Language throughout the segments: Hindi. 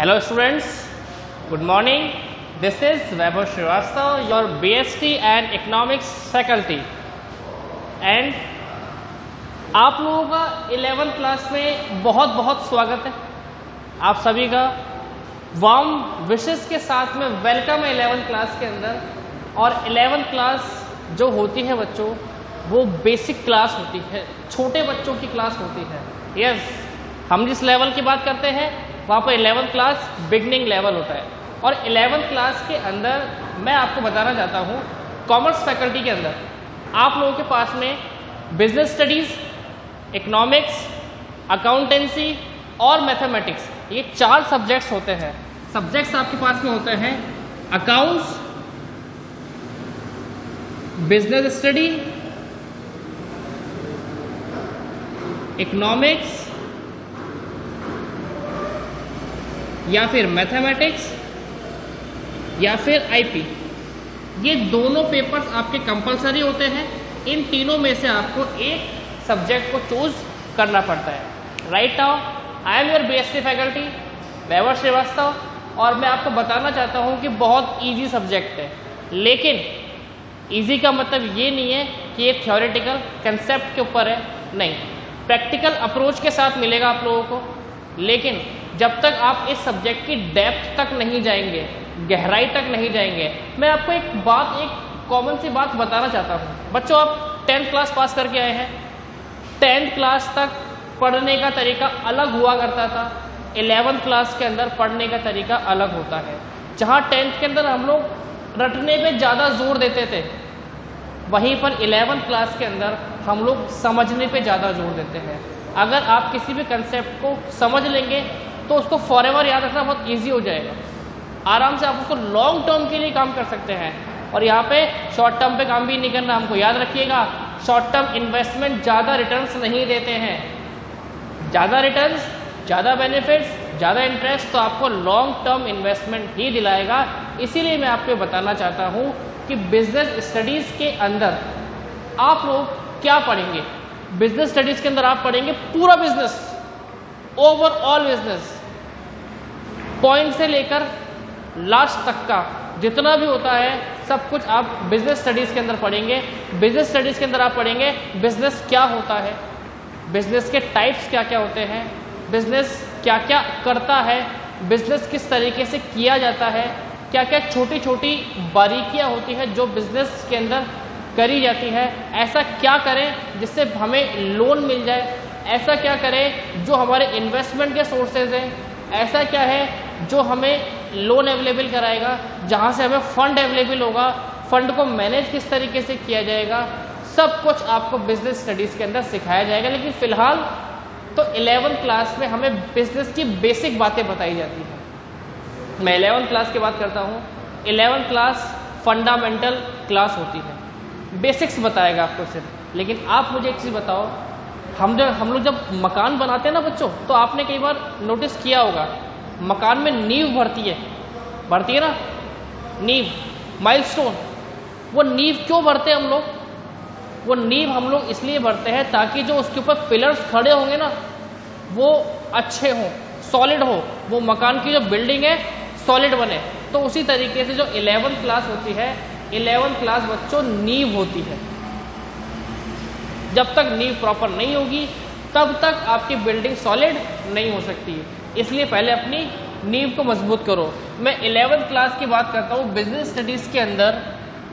Hello students, good morning. This is Vaibhav Srivastava, your BSc and Economics faculty. And आप लोगों का 11th क्लास में बहुत बहुत स्वागत है। आप सभी का वार्म विशेस के साथ में वेलकम है 11th क्लास के अंदर। और 11th क्लास जो होती है बच्चों, वो बेसिक क्लास होती है, छोटे बच्चों की क्लास होती है। यस, हम जिस लेवल की बात करते हैं वहाँ पर 11th क्लास बिगनिंग लेवल होता है। और 11th क्लास के अंदर मैं आपको बताना चाहता हूँ, कॉमर्स फैकल्टी के अंदर आप लोगों के पास में बिजनेस स्टडीज़, इकोनॉमिक्स, अकाउंटेंसी और मैथमेटिक्स, ये 4 सब्जेक्ट्स होते हैं। सब्जेक्ट्स आपके पास में होते हैं अकाउंट्स, बिजनेस स्टडी, इकोनॉमिक्स या फिर मैथमेटिक्स या फिर आईपी। ये दोनों पेपर्स आपके कंपलसरी होते हैं। इन तीनों में से आपको एक सब्जेक्ट को चूज करना पड़ता है। Right now I am your BSc faculty Vaibhav Srivastava, और मैं आपको बताना चाहता हूँ कि बहुत इजी सब्जेक्ट है। लेकिन इजी का मतलब ये नहीं है कि ये थ्योरेटिकल कंसेप्ट के ऊपर है, नहीं, प्रैक्टिकल अप्रोच के साथ मिलेगा आप लोगों को। लेकिन जब तक आप इस सब्जेक्ट की डेप्थ तक नहीं जाएंगे, गहराई तक नहीं जाएंगे, मैं आपको एक कॉमन सी बात बताना चाहता हूँ। बच्चों, आप 10th क्लास पास करके आए हैं। 10th क्लास तक पढ़ने का तरीका अलग हुआ करता था, 11th क्लास के अंदर पढ़ने का तरीका अलग होता है। जहाँ 10th के अंदर हम लोग रटने पे ज़्यादा जोर देते थे, वहीं पर 11th क्लास के अंदर हम लोग समझने पे ज़्यादा जोर देते हैं। अगर आप किसी भी कंसेप्ट को समझ लेंगे तो उसको फॉरएवर याद रखना बहुत इजी हो जाएगा। आराम से आप उसको लॉन्ग टर्म के लिए काम कर सकते हैं। और यहाँ पे शॉर्ट टर्म पे काम भी नहीं करना। हमको याद रखिएगा, शॉर्ट टर्म इन्वेस्टमेंट ज़्यादा रिटर्न्स नहीं देते हैं। ज़्यादा रिटर्न्स, ज़्यादा बेनिफिट्स, ज़्यादा इंटरेस्ट तो आपको लॉन्ग टर्म इन्वेस्टमेंट ही दिलाएगा। इसीलिए मैं आपको बताना चाहता हूँ कि बिजनेस स्टडीज़ के अंदर आप लोग क्या पढ़ेंगे। बिजनेस स्टडीज़ के अंदर आप पढ़ेंगे पूरा बिजनेस, ओवरऑल बिजनेस, पॉइंट से लेकर लास्ट तक का जितना भी होता है सब कुछ आप बिजनेस स्टडीज़ के अंदर पढ़ेंगे। बिजनेस स्टडीज़ के अंदर आप पढ़ेंगे बिजनेस क्या होता है, बिजनेस के टाइप्स क्या क्या होते हैं, बिजनेस क्या क्या करता है, बिजनेस किस तरीके से किया जाता है, क्या क्या छोटी छोटी बारीकियां होती है जो बिजनेस के अंदर करी जाती है, ऐसा क्या करें जिससे हमें लोन मिल जाए, ऐसा क्या करें जो हमारे इन्वेस्टमेंट के सोर्सेज हैं, ऐसा क्या है जो हमें लोन अवेलेबल कराएगा, जहाँ से हमें फंड अवेलेबल होगा, फंड को मैनेज किस तरीके से किया जाएगा, सब कुछ आपको बिजनेस स्टडीज़ के अंदर सिखाया जाएगा। लेकिन फ़िलहाल तो 11th क्लास में हमें बिजनेस की बेसिक बातें बताई जाती हैं। मैं 11th क्लास की बात करता हूँ। 11th क्लास फंडामेंटल क्लास होती है, बेसिक्स बताएगा आपको सिर्फ। लेकिन आप मुझे एक चीज़ बताओ, हम लोग जब मकान बनाते हैं ना बच्चों, तो आपने कई बार नोटिस किया होगा, मकान में नींव भरती है ना, नींव, माइलस्टोन। वो नींव क्यों भरते हैं हम लोग? वो नींव हम लोग इसलिए भरते हैं ताकि जो उसके ऊपर पिलर्स खड़े होंगे ना, वो अच्छे हों, सॉलिड हो, वो मकान की जो बिल्डिंग है सॉलिड बने। तो उसी तरीके से जो 11th क्लास होती है, 11th क्लास बच्चों नींव होती है। जब तक नींव प्रॉपर नहीं होगी तब तक आपकी बिल्डिंग सॉलिड नहीं हो सकती है। इसलिए पहले अपनी नींव को मजबूत करो। मैं 11th क्लास की बात करता हूँ। बिजनेस स्टडीज़ के अंदर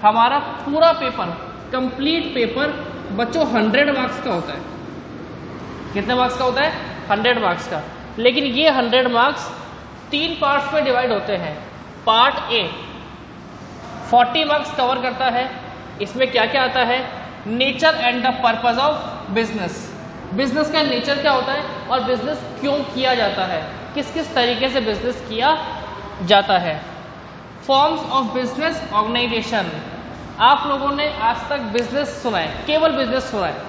हमारा पूरा पेपर, कंप्लीट पेपर बच्चों 100 मार्क्स का होता है। कितने मार्क्स का होता है? 100 मार्क्स का। लेकिन ये 100 मार्क्स 3 पार्ट्स में डिवाइड होते हैं। पार्ट ए 40 मार्क्स कवर करता है। इसमें क्या क्या आता है? Nature and the purpose of business. Business का नेचर क्या होता है और बिजनेस क्यों किया जाता है, किस किस तरीके से बिजनेस किया जाता है। Forms of business organization. आप लोगों ने आज तक बिजनेस सुना है, केवल बिजनेस सुना है।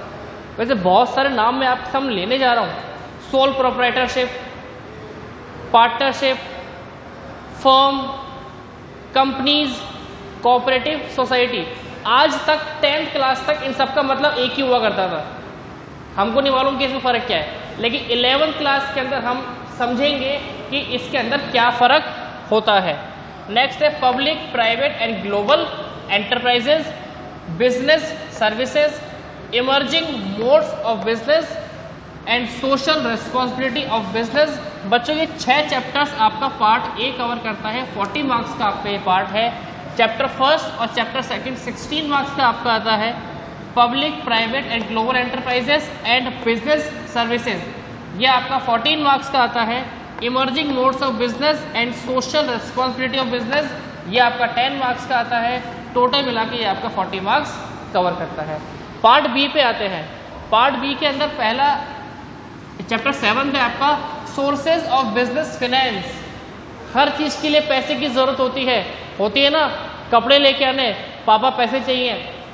वैसे बहुत सारे नाम मैं आपके सामने लेने जा रहा हूँ। Sole proprietorship, partnership, firm, companies, cooperative society. आज तक 10th क्लास तक इन सब का मतलब एक ही हुआ करता था। हमको नहीं मालूम कि इसमें फ़र्क क्या है। लेकिन 11th क्लास के अंदर हम समझेंगे कि इसके अंदर क्या फ़र्क होता है। नेक्स्ट है public, private and global enterprises, business services, emerging modes of business and social responsibility of business. बच्चों ये 6 चैप्टर्स आपका पार्ट ए कवर करता है, 40 मार्क्स का आपका ये पार्ट है। चैप्टर फर्स्ट और चैप्टर सेकंड 16 मार्क्स का आपका आता है। Public, private and global enterprises and business services ये आपका 14 मार्क्स का आता है। Emerging modes of business and social responsibility of business ये आपका 10 मार्क्स का आता है। टोटल मिला के ये आपका 40 मार्क्स कवर करता है। पार्ट बी पे आते हैं। पार्ट बी के अंदर पहला चैप्टर 7 है आपका सोर्सेज ऑफ बिजनेस फिनेंस। हर चीज़ के लिए पैसे की ज़रूरत होती है ना। कपड़े लेके आने, पापा पैसे चाहिए,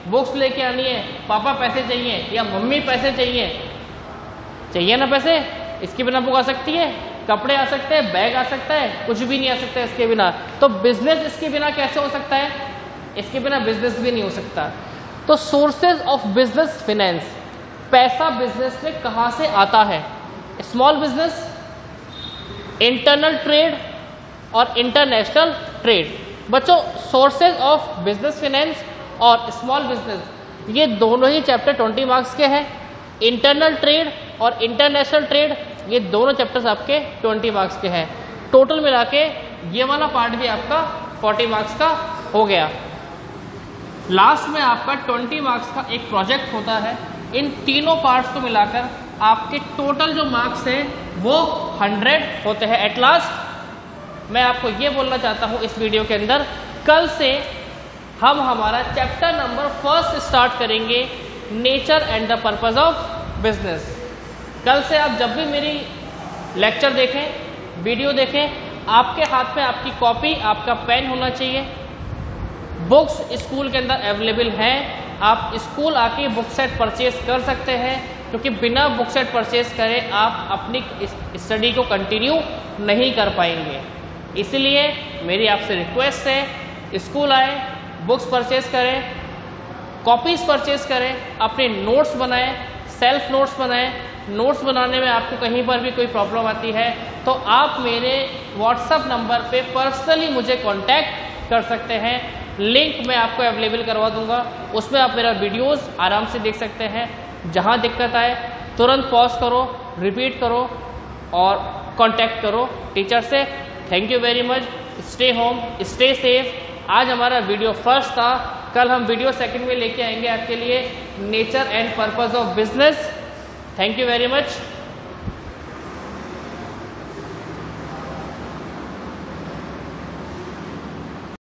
बुक्स लेके आनी है, पापा पैसे चाहिए, या मम्मी पैसे चाहिए ना पैसे। इसके बिना बुक आ सकती है, कपड़े आ सकते हैं, बैग आ सकता है, कुछ भी नहीं आ सकता है इसके बिना। तो बिजनेस इसके बिना कैसे हो सकता है? इसके बिना बिजनेस भी नहीं हो सकता। तो सोर्सेज ऑफ बिजनेस फिनेंस, पैसा बिजनेस में कहाँ से आता है? स्मॉल बिजनेस, इंटरनल ट्रेड और इंटरनेशनल ट्रेड। बच्चों सोर्सेज ऑफ बिजनेस फिनेंस और स्मॉल बिजनेस ये दोनों ही चैप्टर 20 मार्क्स के हैं। इंटरनल ट्रेड और इंटरनेशनल ट्रेड ये दोनों चैप्टर्स आपके 20 मार्क्स के हैं। टोटल मिला के ये वाला पार्ट भी आपका 40 मार्क्स का हो गया। लास्ट में आपका 20 मार्क्स का एक प्रोजेक्ट होता है। इन तीनों पार्ट्स को मिलाकर आपके टोटल जो मार्क्स हैं वो 100 होते हैं। एट लास्ट मैं आपको ये बोलना चाहता हूँ इस वीडियो के अंदर, कल से हम हमारा चैप्टर नंबर 1 स्टार्ट करेंगे, nature and the purpose of business. कल से आप जब भी मेरी लेक्चर देखें, वीडियो देखें, आपके हाथ में आपकी कॉपी, आपका पेन होना चाहिए। बुक्स स्कूल के अंदर अवेलेबल हैं, आप स्कूल आके बुक सेट परचेज कर सकते हैं, क्योंकि बिना बुक सेट परचेज करे आप अपनी स्टडी को कंटिन्यू नहीं कर पाएंगे। इसलिए मेरी आपसे रिक्वेस्ट है, स्कूल आए, बुक्स परचेज करें, कॉपीज़ परचेज करें, अपने नोट्स बनाएं, सेल्फ नोट्स बनाएं। नोट्स बनाने में आपको कहीं पर भी कोई प्रॉब्लम आती है तो आप मेरे व्हाट्सएप नंबर पे पर्सनली मुझे कांटेक्ट कर सकते हैं। लिंक मैं आपको अवेलेबल करवा दूंगा, उसमें आप मेरा वीडियोस आराम से देख सकते हैं। जहां दिक्कत आए तुरंत पॉज करो, रिपीट करो और कांटेक्ट करो टीचर से। Thank you very much. Stay home, stay safe. आज हमारा वीडियो फर्स्ट था, कल हम वीडियो सेकंड में लेके आएंगे आपके लिए nature and purpose of business. Thank you very much.